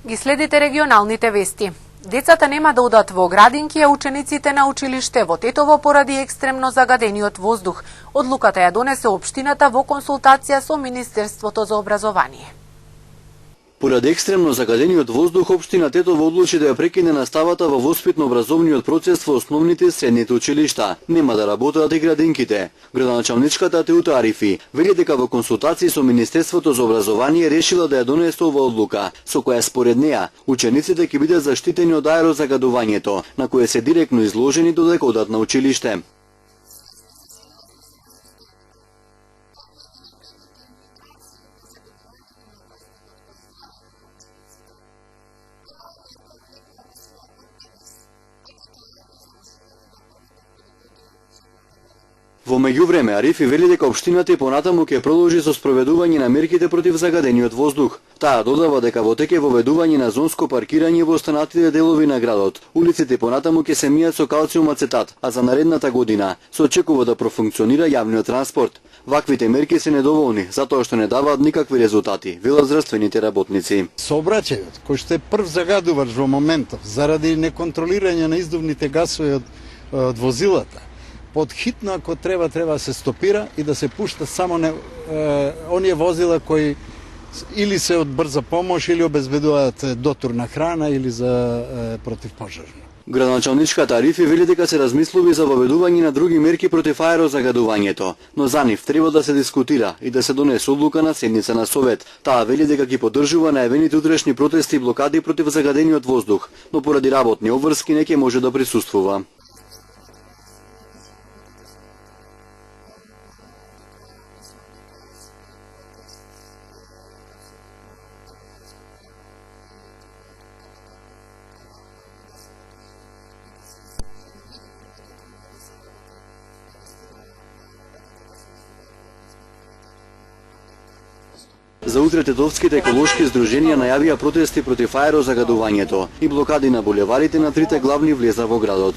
Ги следите регионалните вести. Децата нема да одат во градинки, а учениците на училиште во Тетово поради екстремно загадениот воздух. Одлуката ја донесе општината во консултација со Министерството за образование. Поради екстремно загадениот воздух, општина Тетово одлучи да ја прекине наставата во воспитно-образовниот процес во основните и средните училишта. Нема да работат и градинките. Градоначалничката Теута Арифи вели дека во консултации со Министерството за образование решила да ја донесе ова одлука, со која според неа учениците ќе бидат заштитени од аерозагадувањето, на кое се директно изложени додека одат на училиште. Во меѓувреме, Арифи вели дека општината и понатаму ќе продолжи со спроведување на мерките против загадениот воздух. Таа додава дека во тек е воведување на зонско паркирање во останатите делови на градот. Улиците понатаму ќе се мијат со калциум ацетат, а за наредната година се очекува да профункционира јавниот транспорт. Ваквите мерки се недоволни, затоа што не даваат никакви резултати, велат здравствените работници. Сообраќајот, кој што е прв загадувач во моментов, заради неконтролирање на издувните гасови од возилата, подхитно ако треба да се стопира и да се пушта само на оние возила кои или се од брза помош или обезбедуваат дотурна храна или за противпожарно. Градоначалничката Арифи вели дека се размислува за воведување на други мерки против аерозагадувањето, но за нив треба да се дискутира и да се донесе одлука на седница на Совет. Таа вели дека ги поддржува најавените утрешни протести и блокади против загадениот воздух, но поради работни обврски не ќе може да присуствува. За утре тетовските еколошки здруженија најавија протести против аерозагадувањето и блокади на булеварите на трите главни влеза во градот.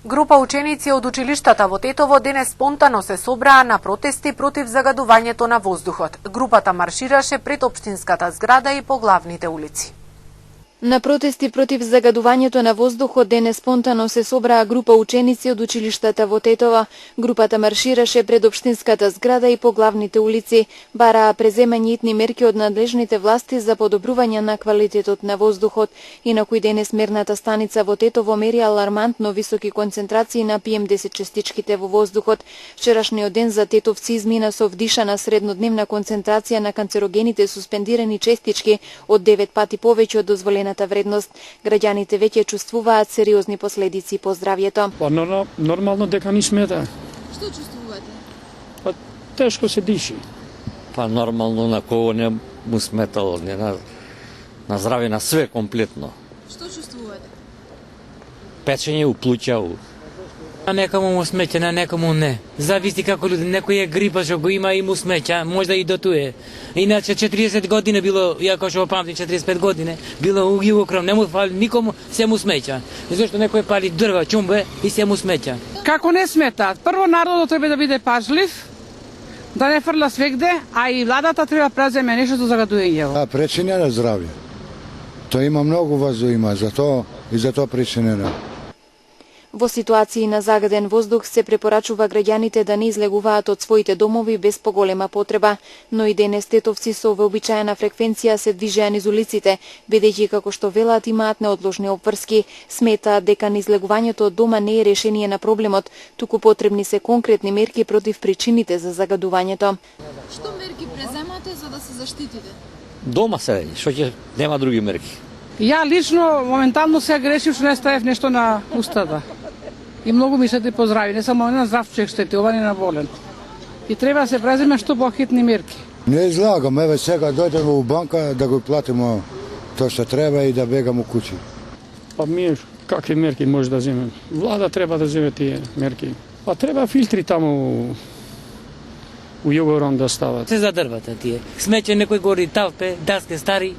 Група ученици од училиштата во Тетово денес спонтано се собраа на протести против загадувањето на воздухот. Групата маршираше пред општинската зграда и по главните улици. На протести против загадувањето на воздухот денес спонтано се собраа група ученици од училиштата во Тетово. Групата маршираше пред општинската зграда и по главните улици, бараа преземање итни мерки од надлежните власти за подобрување на квалитетот на воздухот. Инаку и денес мерната станица во Тетово мери алармантно високи концентрации на PM10 частичките во воздухот. Вчерашниот ден за тетовци измина со вдишана среднодневна концентрација на канцерогените суспендирани честички од 9 пати повеќе од дозволената вредност. Граѓаните веќе чувствуваат сериозни последици по здравјето. Нормално дека не смета. Што чувствувате? Тешко се диши. Нормално на кого не му сметало, не на здравје на све комплетно. Што чувствувате? Печење у плуќа. На некому му смеќа, на некому не. Зависи како луѓе, некој е грипа што го има и му смеќа, може да и дотуе. Иначе 40 години било, ја кога што памти 45 години, било угиокром, не му фали никому, се му смеќа. Зашто некој пали дрва, чумбе и се му смеќа. Како не сметаат? Прво народот треба да биде пажлив, да не фрла свегде, а и владата треба преземе нешто за загадување. Причина на здравје. Тоа има многу вазу има, затоа причинено. Во ситуации на загаден воздух се препорачува граѓаните да не излегуваат од своите домови без поголема потреба, но и денес тетовци со вообичаена фреквенција се движеа низ улиците, бидејќи како што велат имаат неодложни обврски. Сметаат дека излегувањето од дома не е решение на проблемот, туку потребни се конкретни мерки против причините за загадувањето. Што мерки преземате за да се заштитите? Дома се, што ќе нема други мерки. Ја лично моментално се грешив што не ставев нешто на устата. И многу ми се те поздрави, не само на здрав човек штети, ова не на болен. И треба да се преземе што похитни мерки. Не излагам, еве сега дојдеме у банка да го платиме тоа што треба и да бегам у куќи. Ние какви мерки може да земем? Влада треба да земе тие мерки. Треба филтри таму у Југорон да стават. Се задрвате тие. Смеќе некој гори талпе, даске стари,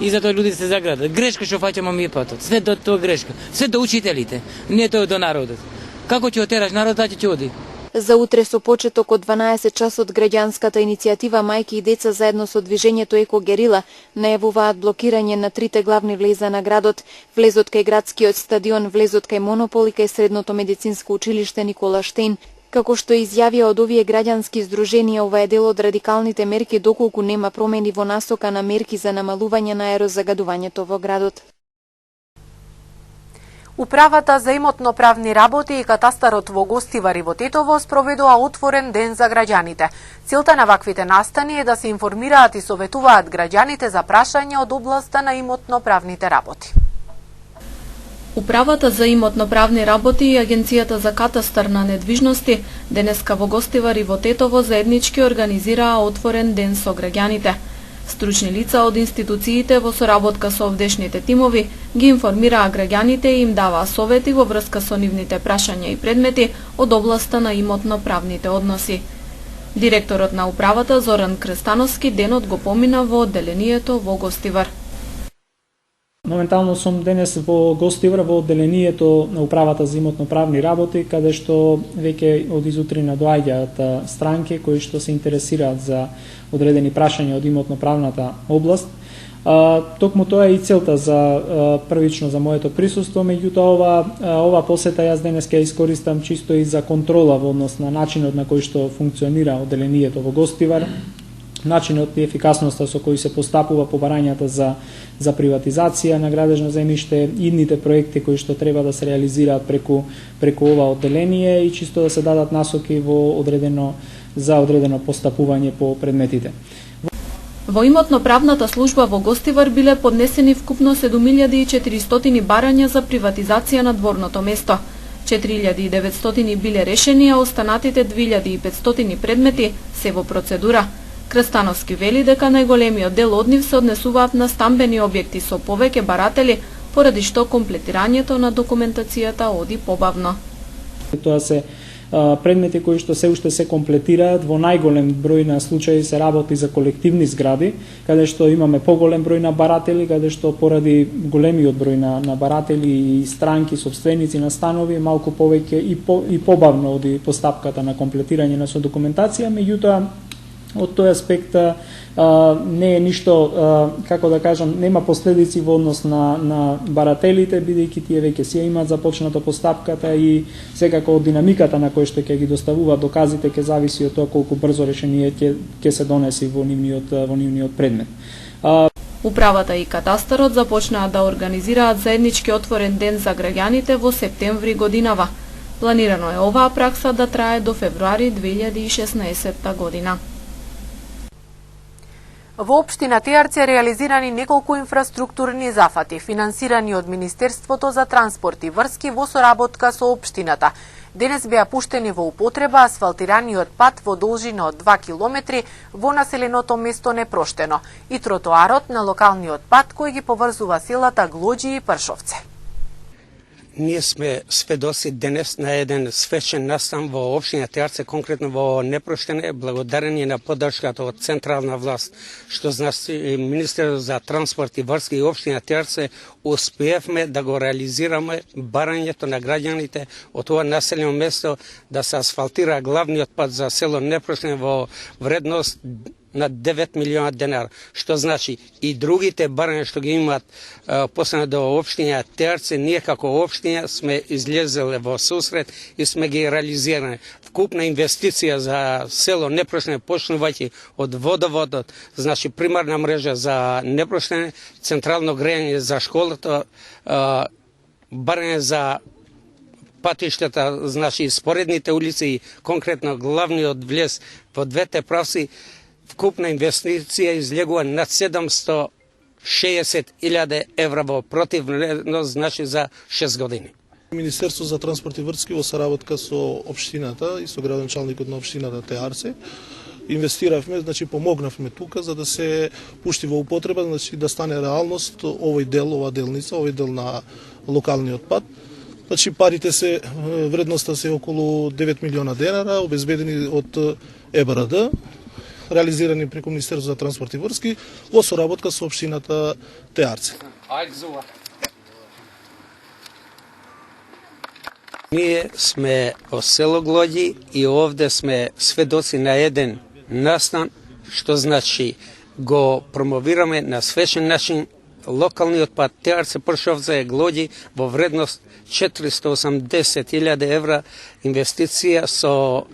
и затоа луѓе се заградат. Грешка што фаќаме ми патот. Све до тоа грешка. Све до учителите, не тоа до народот. Како ќе отераш народот, ќе оди? За утре со почеток од 12 часот граѓанската иницијатива Мајки и деца заедно со движењето Еко Герила најавуваат блокирање на трите главни влеза на градот: влезот кај градскиот стадион, влезот кај Монопол и кај Средното медицинско училиште Никола Штеин. Како што изјавија од овие граѓански здруженија, ова е дел од радикалните мерки доколку нема промени во насока на мерки за намалување на аерозагадувањето во градот. Управата за имотно-правни работи и катастарот во Гостивар и во Тетово спроведува отворен ден за граѓаните. Целта на ваквите настани е да се информираат и советуваат граѓаните за прашања од областа на имотно-правните работи. Управата за имотно-правни работи и Агенцијата за катастар на недвижности денеска во Гостивар и во Тетово заеднички организираа отворен ден со граѓаните. Стручни лица од институциите во соработка со овдешните тимови ги информираа граѓаните и им даваа совети во врска со нивните прашања и предмети од областа на имотно-правните односи. Директорот на управата Зоран Крстановски денот го помина во одделението во Гостивар. Моментално сум денес во Гостивар во одделението на управата за имотно-правни работи, каде што веќе од изутрина доаѓаат странки кои што се интересираат за одредени прашања од имотно-правната област. Токму тоа е и целта за првично за моето присуство, меѓутоа ова посета јас денес ќе искористам чисто и за контрола во однос на начинот на кој што функционира одделението во Гостивар, начинот и ефикасноста со кој се постапува по барањата за приватизација на градежно земјиште, идните проекти кои што треба да се реализираат преку ова одделение и чисто да се дадат насоки за одредено постапување по предметите. Во имотно-правната служба во Гостивар биле поднесени вкупно 7400 барања за приватизација на дворното место. 4900 биле решени, а останатите 2500 предмети се во процедура. Крстановски вели дека најголемиот дел од нив се однесуваат на стамбени објекти со повеќе баратели, поради што комплетирањето на документацијата оди побавно. Тоа се предмети кои што се уште се комплетираат. Во најголем број на случаи се работи за колективни згради, каде што имаме поголем број на баратели, каде што поради големиот број на баратели и странки, собственици на станови, малку повеќе и побавно оди постапката на комплетирање на со документација, меѓутоа од тој аспект не е ништо, како да кажам, нема последици во однос на барателите, бидејќи тие веќе си имаат започната постапката и секако од динамиката на кој што ќе ги доставуваат доказите ќе зависи од тоа колку брзо решение ќе се донеси во нивниот предмет. Управата и катастарот започнаа да организираат заеднички отворен ден за граѓаните во септември годинава. Планирано е оваа пракса да трае до февруари 2016 година. Во општина Теарце реализирани неколку инфраструктурни зафати, финансирани од Министерството за транспорт и врски во соработка со општината. Денес беа пуштени во употреба асфалтираниот пат во должина од 2 километри во населеното место Непроштено и тротоарот на локалниот пат кој ги поврзува селата Глоџи и Пршовце. Ние сме сведоци денес на еден свечен настан во општина Теарце, конкретно во Непроштене, благодарение на поддршката од централна власт, што значи Министерството за транспорт и врски и општина Теарце, успеевме да го реализираме барањето на граѓаните од тоа населено место да се асфалтира главниот пат за село Непроштене во вредност на 9 милиона денар, што значи и другите барања што ги имаат после до општина Теарце, ние како општина сме излезеле во сусрет и сме ги реализирани. Вкупна инвестиција за село Непроштене, почнувајќи од водоводот, значи примарна мрежа за Непроштене, централно грејање за школата, барање за патиштата, значи споредните улици и конкретно главниот влез во двете правци, вкупна инвестиција излегува над 760.000 евра во противвредност, значи за 6 години. Министерство за транспорт и врски во соработка со општината и со градоначалникот на општината Теарце инвестиравме, значи помогнавме тука за да се пушти во употреба, значи да стане реалност овој дел, ова делница, овој дел на локалниот пат. Значи парите се, вредноста се околу 9 милиона денара, обезбедени од ЕБРД, реализирани преку Министерство за транспорт и врски во соработка со општината Теарце. Ние сме во село Глоѓи и овде сме сведоци на еден настан, што значи го промовираме на свечен начин локалниот пат Теарце Пршовце Глоѓи во вредност 480.000 евра инвестиција со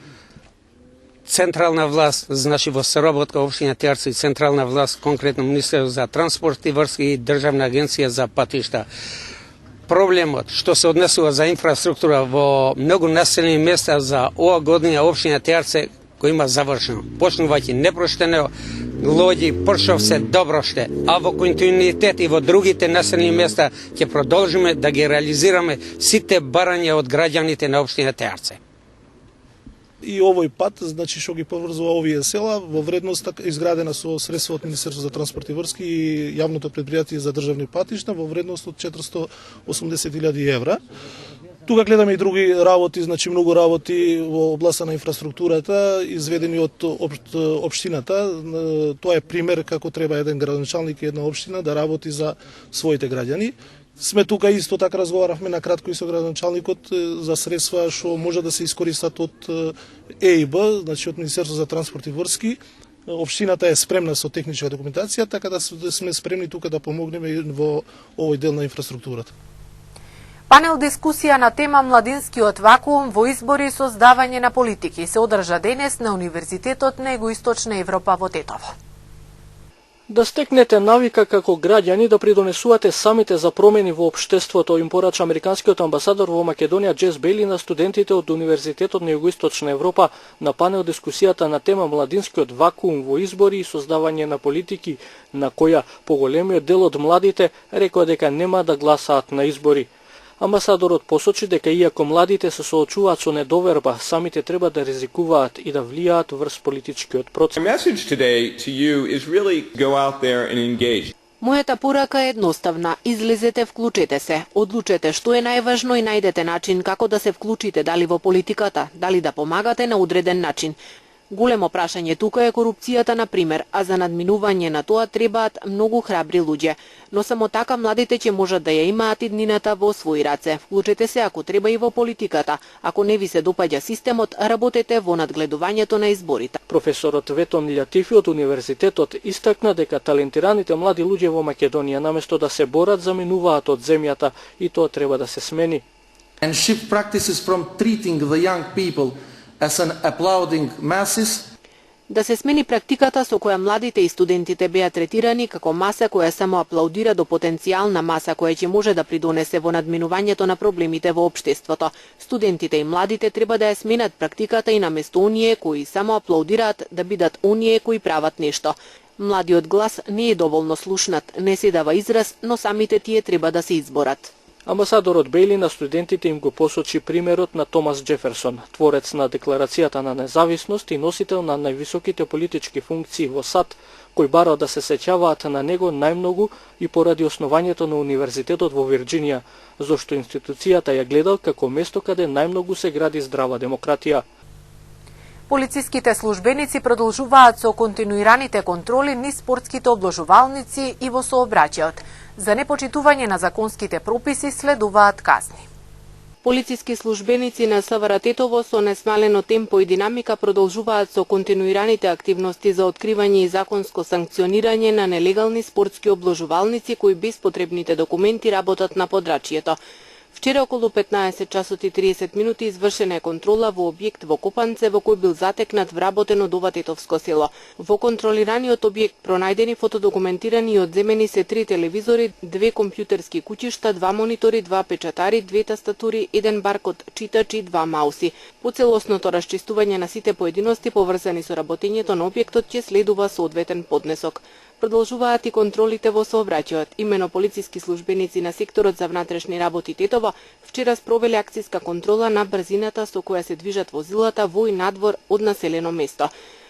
централна власт, значи во соработка општина Теарце и централна власт, конкретно Министерство за транспорт и врски и Државна агенција за патишта. Проблемот што се однесува за инфраструктура во многу населени места за ова година општина Теарце го има завршено. Почнувајќи непроштено Глоѓи, Пршовце, Доброште, а во континуитет и во другите населени места ќе продолжиме да ги реализираме сите барања од граѓаните на општина Теарце. И овој пат, значи што ги поврзува овие села, во вредност изградена со средства од Министерство за транспорт и врски и јавното предпријатие за државни патишта во вредност од 480.000 евра. Тука гледаме и други работи, значи многу работи во областа на инфраструктурата, изведени од општината. Тоа е пример како треба еден градоначалник и една општина да работи за своите граѓани. Сме тука исто така разговаравме на кратко и со градоначалникот за средства што може да се искористат од ЕИБ, значи од Министерство за транспорт и врски. Општината е спремна со техничка документација, така да сме спремни тука да помогнеме во овој дел на инфраструктурата. Панел дискусија на тема Младинскиот вакуум во избори и создавање на политики се одржа денес на Универзитетот на Југоисточна Европа во Тетово. Да стекнете навика како граѓани да придонесувате самите за промени во општеството, им порача американскиот амбасадор во Македонија Джес Бейли на студентите од Универзитетот на Југоисточна Европа на панел дискусијата на тема Младинскиот вакуум во избори и создавање на политики, на која поголемиот дел од младите рекоа дека нема да гласаат на избори. Амбасадорот посочи дека иако младите се соочуваат со недоверба, самите треба да ризикуваат и да влијаат врз политичкиот процес. Мојата порака е едноставна. Излезете, вклучете се. Одлучете што е најважно и најдете начин како да се вклучите, дали во политиката, дали да помагате на одреден начин. Големо прашање тука е корупцијата, на пример, а за надминување на тоа требаат многу храбри луѓе. Но само така младите ќе можат да ја имаат иднината во своји раце. Вклучете се ако треба и во политиката. Ако не ви се допаѓа системот, работете во надгледувањето на изборите. Професорот Ветон Лјатифи од Универзитетот истакна дека талентираните млади луѓе во Македонија наместо да се борат заминуваат од земјата и тоа треба да се смени. And shift practices from treating the young people as an applauding masses. Да се смени практиката со која младите и студентите беа третирани како маса која само аплаудира до потенцијална маса која ќе може да придонесе во надминувањето на проблемите во општеството. Студентите и младите треба да ја сменат практиката и наместо оние кои само аплаудираат да бидат оние кои прават нешто. Младиот глас не е доволно слушнат, не се дава израз, но самите тие треба да се изборат. Амбасадорот Бейли на студентите им го посочи примерот на Томас Џеферсон, творец на Декларацијата на независност и носител на највисоките политички функции во САД, кој бара да се сеќаваат на него најмногу и поради основањето на Универзитетот во Вирџинија, зашто институцијата ја гледал како место каде најмногу се гради здрава демократија. Полициските службеници продолжуваат со континуираните контроли низ спортските обложувалници и во сообраќајот. За непочитување на законските прописи следуваат казни. Полициски службеници на СВР Тетово со несмалено темпо и динамика продолжуваат со континуираните активности за откривање и законско санкционирање на нелегални спортски обложувалници кои без потребните документи работат на подрачјето. Вчера околу 15 часот и 30 минути извршена е контрола во објект во Копанце во кој бил затекнат вработен од ова тетовско село. Во контролираниот објект пронајдени фотодокументирани и одземени се 3 телевизори, 2 компјутерски куќишта, 2 монитори, 2 печатари, 2 тастатури, 1 баркод читач и 2 мауси. По целосното расчистување на сите поединости поврзани со работењето на објектот ќе следува соодветен поднесок. Продолжуваат и контролите во сообраќајот. Имено полициски службеници на секторот за внатрешни работи Тетово вчера спровеле акцијска контрола на брзината со која се движат возилата во и надвор од населено место.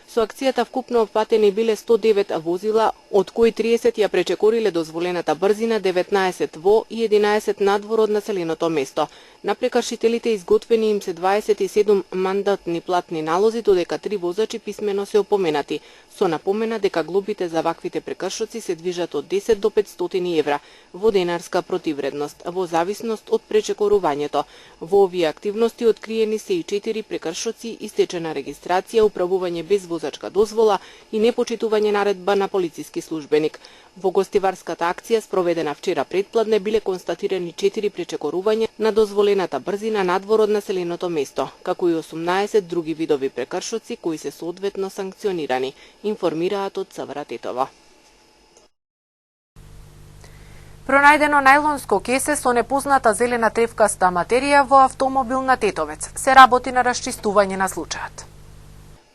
Со акцијата вкупно опфатени биле 109 возила, од кои 30 ја пречекориле дозволената брзина, 19 во и 11 надвор од населеното место. На прекршителите изготвени им се 27 мандатни платни налози, додека 3 возачи писмено се опоменати, со напомена дека глобите за ваквите прекршоци се движат од 10 до 500 евра во денарска противредност, во зависност од пречекорувањето. Во овие активности откриени се и 4 прекршоци, истечена регистрација, управување без возачка дозвола и непочитување наредба на полициски службеник. Во гостиварската акција, спроведена вчера предпладне, биле констатирани 4 пречекорувања на дозволената брзина надвор од населеното место, како и 18 други видови прекршоци кои се соодветно санкционирани, информираат од ЦВР Тетово. Пронајдено најлонско кесе со непозната зелена тревкаста материја во автомобил на Тетовец. Се работи на расчистување на случајот.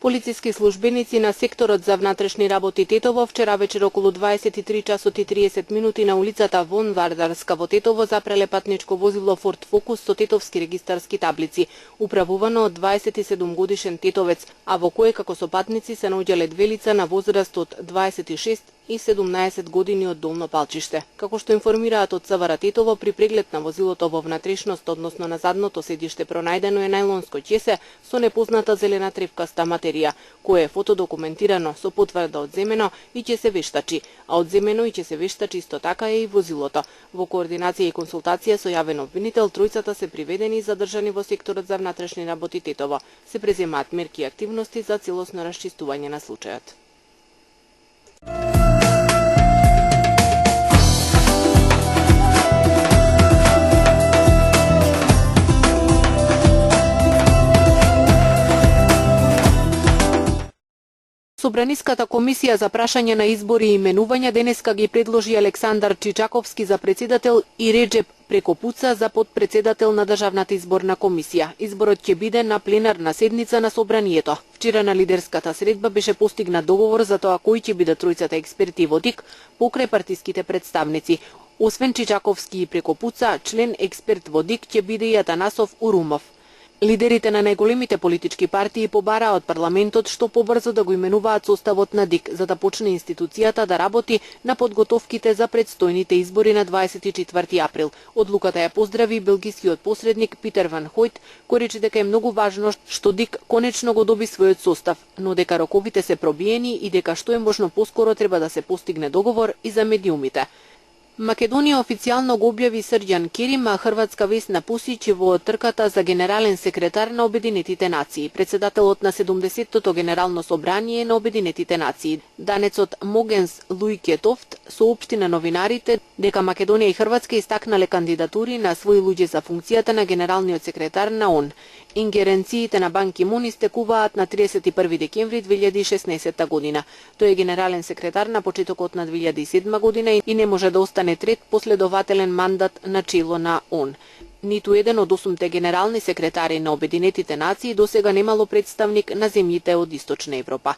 Полициски службеници на секторот за внатрешни работи Тетово вчера вечер околу 23 часот и 30 минути на улицата Вон Вардарска во Тетово запреле патничко возило Ford Focus со тетовски регистарски таблици, управувано од 27 годишен тетовец, а во кое како сопатници се наоѓале две лица на возраст од 26 и 17 години од Долно Палчиште. Како што информираат од ЦВР Тетово, при преглед на возилото во внатрешност, односно на задното седиште, пронајдено е најлонско ќесе со непозната зелена тревкаста материја, кое е фотодокументирано со потврда одземено и ќе се вештачи, а одземено и ќе се вештачи исто така е и возилото. Во координација и консултација со јавен обвинител, тројцата се приведени и задржани во секторот за внатрешни работи Тетово. Се преземаат мерки и активности за целосно расчистување на случајот. Собраниската комисија за прашање на избори и именувања денеска ги предложи Александар Чичаковски за председател и Реджеп Прекопуца за подпредседател на Државната изборна комисија. Изборот ќе биде на пленарна седница на собранието. Вчера на лидерската средба беше постигнат договор за тоа кои ќе бидат тројцата експерти во ДИК покрај партиските представници. Освен Чичаковски и Прекопуца, член експерт во ДИК ќе биде и Атанасов Урумов. Лидерите на најголемите политички партии побараа од парламентот што побрзо да го именуваат составот на ДИК, за да почне институцијата да работи на подготовките за предстојните избори на 24 април. Одлуката ја поздрави белгискиот посредник Питер Ван Хојт, кој рече дека е многу важно што ДИК конечно го доби својот состав, но дека роковите се пробиени и дека што е можно поскоро треба да се постигне договор и за медиумите. Македонија официјално го објави Срđan Керим, а хрватска вест напуси во трката за генерален секретар на Обединетите нации. Председателот на 70-тото генерално собрание на Обединетите нации, данецот Могенс Лујкетофт, соопшти на новинарите дека Македонија и Хрватска истакнале кандидатури на своји луѓе за функцијата на генералниот секретар на ООН. Ингеренциите на Бан Ки Мун истекуваат на 31 декември 2016 година. Тој е генерален секретар на почетокот на 2007 година и не може да остане трет последователен мандат на чело на ООН. Ниту еден од 8 генерални секретари на Обединетите нации досега немало представник на земјите од Источна Европа.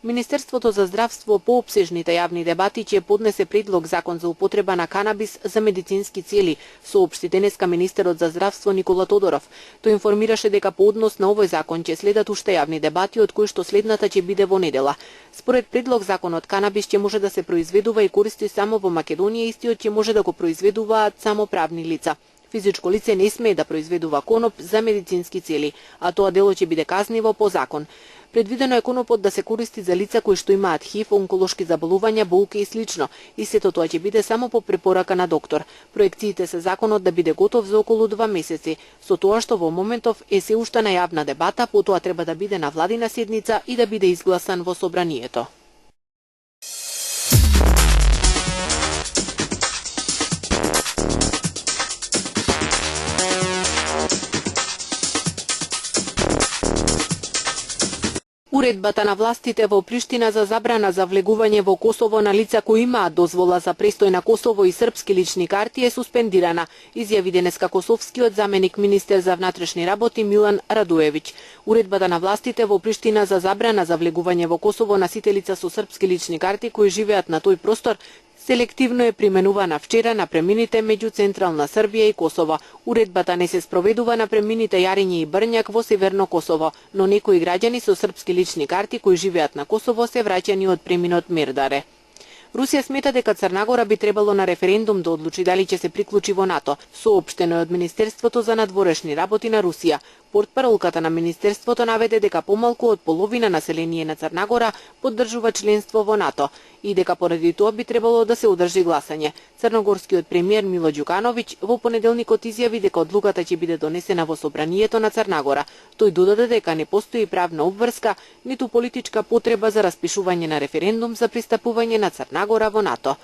Министерството за здравство по опсежните јавни дебати ќе поднесе предлог закон за употреба на канабис за медицински цели, соопшти денеска министерот за здравство Никола Тодоров. Тој информираше дека по однос на овој закон ќе следат уште јавни дебати, од кои што следната ќе биде во недела. Според предлог законот канабис ќе може да се произведува и користи само во Македонија, истиот ќе може да го произведуваат само правни лица. Физичко лице не смее да произведува коноп за медицински цели, а тоа дело ќе биде казниво по закон. Предвидено е конопот да се користи за лица кои што имаат ХИВ, онколошки заболувања, болки и слично, и сето тоа ќе биде само по препорака на доктор. Проекциите се законот да биде готов за околу 2 месеци, со тоа што во моментов е се уште на јавна дебата, потоа треба да биде на владина седница и да биде изгласан во собранието. Уредбата на властите во Приштина за забрана за влегување во Косово на лица кои имаат дозвола за престој на Косово и српски лични карти е суспендирана, изјави денеска косовскиот заменик министер за внатрешни работи Милан Радуевиќ. Уредбата на властите во Приштина за забрана за влегување во Косово на сите лица со српски лични карти кои живеат на тој простор селективно е применувана вчера на премините меѓу Централна Србија и Косово. Уредбата не се спроведува на премините Јариње и Брњак во Северно Косово, но некои граѓани со српски лични карти кои живеат на Косово се враќани од преминот Мердаре. Русија смета дека Црнагора би требало на референдум да одлучи дали ќе се приклучи во НАТО, соопштено е од Министерството за надворешни работи на Русија. Портпаролката на Министерството наведе дека помалку од половина население на Црнагора поддржува членство во НАТО и дека поради тоа би требало да се одржи гласање. Црногорскиот премиер Мило Ѓукановиќ во понеделникот изјави дека одлуката ќе биде донесена во собранието на Црнагора. Тој додаде дека не постои правна обврска, ниту политичка потреба за распишување на референдум за пристапување на Црнагора во НАТО.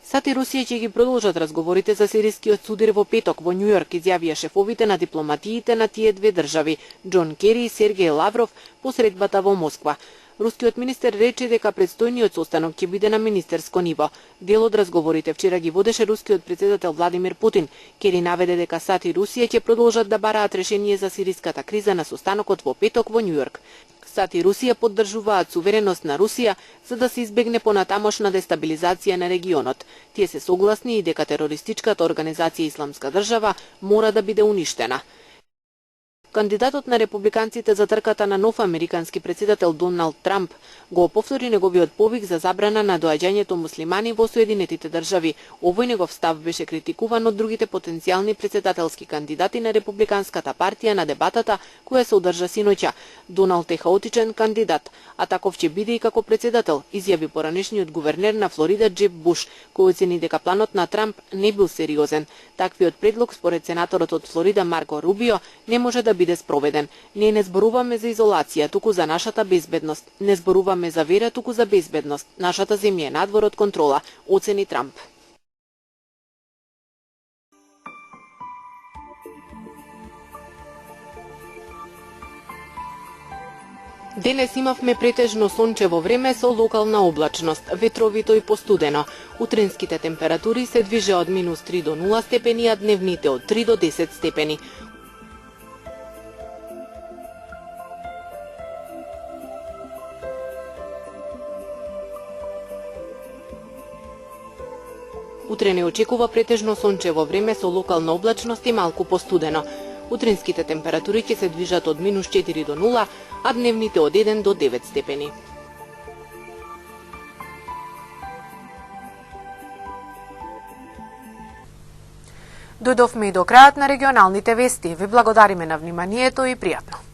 САД и Русија ќе ги продолжат разговорите за сирискиот судир во петок во Њујорк, изјавија шефовите на дипломатиите на тие две држави, Џон Кери и Сергеј Лавров, по средбата во Москва. Рускиот министер рече дека предстојниот состанок ќе биде на министерско ниво. Дел од разговорите вчера ги водеше рускиот претседател Владимир Путин. Кери наведе дека САД и Русија ќе продолжат да бараат решение за сириската криза на состанокот во петок во Њујорк. САД и Русија поддржуваат сувереност на Русија за да се избегне понатамошна дестабилизација на регионот. Тие се согласни и дека терористичката организација Исламска држава мора да биде уништена. Кандидатот на републиканците за трката на нов американски претседател Доналд Трамп го повтори неговиот повик за забрана на доаѓањето муслимани во Соединетите држави. Овој негов став беше критикуван од другите потенцијални претседателски кандидати на републиканската партија на дебатата која се одржа синоќа. Доналд е хаотичен кандидат, а таков ќе биде и како претседател, изјави поранешниот гувернер на Флорида Џеб Буш, кој оцени дека планот на Трамп не бил сериозен. Таквиот предлог според сенаторот од Флорида Марко Рубио не може да биде спроведен. Ние не зборуваме за изолација, туку за нашата безбедност. Не зборуваме за вера, туку за безбедност. Нашата земја е надвор од контрола, оцени Трамп. Денес имавме претежно сончево време со локална облачност, ветровито и постудено. Утринските температури се движеа од -3 до 0 степени, а дневните од 3 до 10 степени. Утре не очекува претежно сончево време со локална облачност и малку постудено. Утринските температури ќе се движат од -4 до 0, а дневните од 1 до 9 степени. Дојдовме и до крајот на регионалните вести. Ви благодариме на вниманието и пријатно.